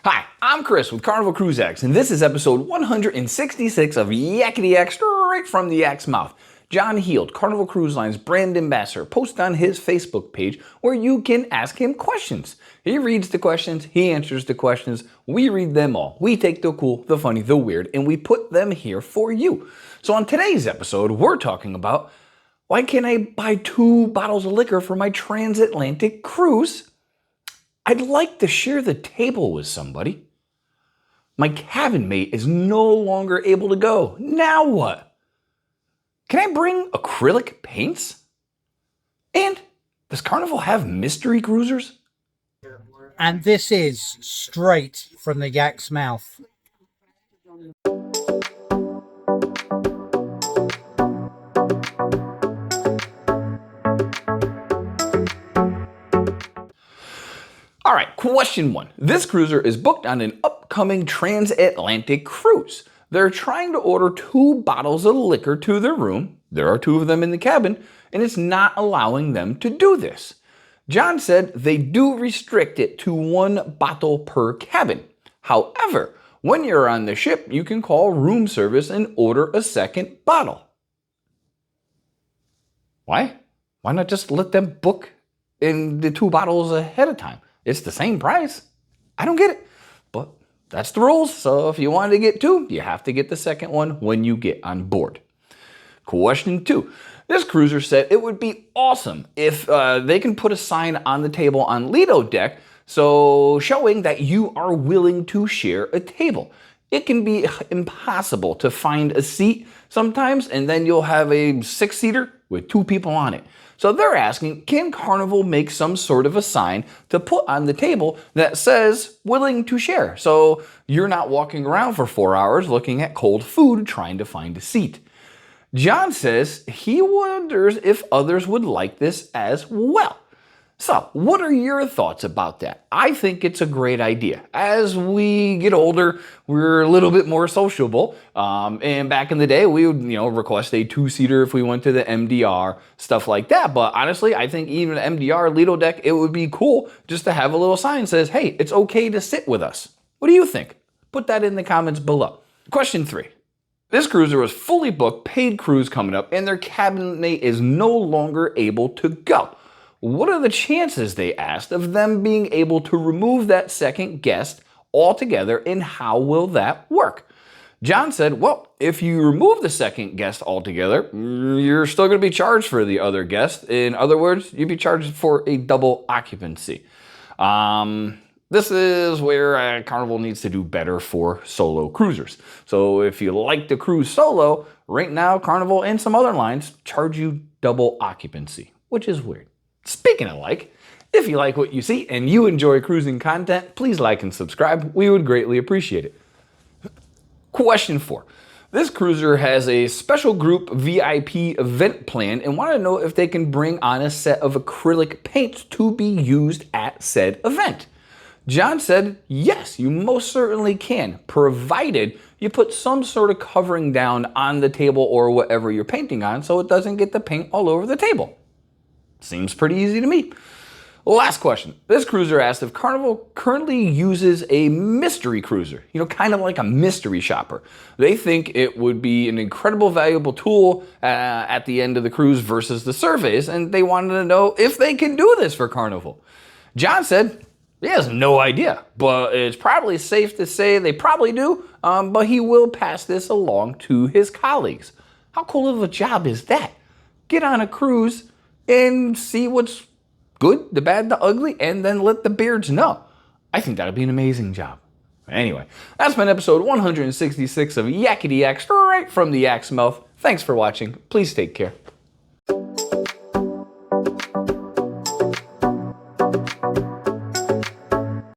Hi, I'm Chris with Carnival Cruise X, and this is episode 166 of Yakety-Yak straight from the Yak's mouth. John Heald, Carnival Cruise Line's brand ambassador, posted on his Facebook page where you can ask him questions. He reads the questions, he answers the questions, we read them all. We take the cool, the funny, the weird, and we put them here for you. So on today's episode, we're talking about why can't I buy 2 bottles of liquor for my transatlantic cruise? I'd like to share the table with somebody. My cabin mate is no longer able to go. Now what? Can I bring acrylic paints? And does Carnival have mystery cruisers? And this is straight from the Yak's mouth. All right, question 1. This cruiser is booked on an upcoming transatlantic cruise. They're trying to order 2 bottles of liquor to their room. There are 2 of them in the cabin, and it's not allowing them to do this. John said they do restrict it to 1 bottle per cabin. However, when you're on the ship, you can call room service and order a second bottle. Why? Why not just let them book in the 2 bottles ahead of time? It's the same price. I don't get it, but that's the rules. So if you wanted to get 2, you have to get the second one when you get on board. Question 2. This cruiser said it would be awesome if they can put a sign on the table on Lido deck so showing that you are willing to share a table. It can be impossible to find a seat sometimes, and then you'll have a 6-seater with 2 people on it. So they're asking, can Carnival make some sort of a sign to put on the table that says willing to share? So you're not walking around for 4 hours looking at cold food trying to find a seat. John says he wonders if others would like this as well. So, what are your thoughts about that? I think it's a great idea. As we get older, we're a little bit more sociable. And back in the day, we would, request a 2-seater if we went to the MDR, stuff like that. But honestly, I think even MDR, Lido deck, it would be cool just to have a little sign that says, hey, it's okay to sit with us. What do you think? Put that in the comments below. Question 3. This cruiser was fully booked, paid cruise coming up, and their cabin mate is no longer able to go. What are the chances, they asked, of them being able to remove that second guest altogether, and how will that work? John said, well, if you remove the second guest altogether, you're still going to be charged for the other guest. In other words, you'd be charged for a double occupancy. This is where Carnival needs to do better for solo cruisers. So if you like to cruise solo, right now Carnival and some other lines charge you double occupancy, which is weird. Speaking of if you like what you see and you enjoy cruising content, please like and subscribe. We would greatly appreciate it. Question 4. This cruiser has a special group VIP event plan and want to know if they can bring on a set of acrylic paints to be used at said event. John said, yes, you most certainly can, provided you put some sort of covering down on the table or whatever you're painting on so it doesn't get the paint all over the table. Seems pretty easy to me. Last question. This cruiser asked if Carnival currently uses a mystery cruiser, kind of like a mystery shopper. They think it would be an incredible valuable tool at the end of the cruise versus the surveys, and they wanted to know if they can do this for Carnival. John said he has no idea, but it's probably safe to say they probably do, but he will pass this along to his colleagues. How cool of a job is that? Get on a cruise and see what's good, the bad, the ugly, and then let the beards know. I think that would be an amazing job. Anyway, that's been episode 166 of Yakety-Yak straight from the Yak's mouth. Thanks for watching. Please take care.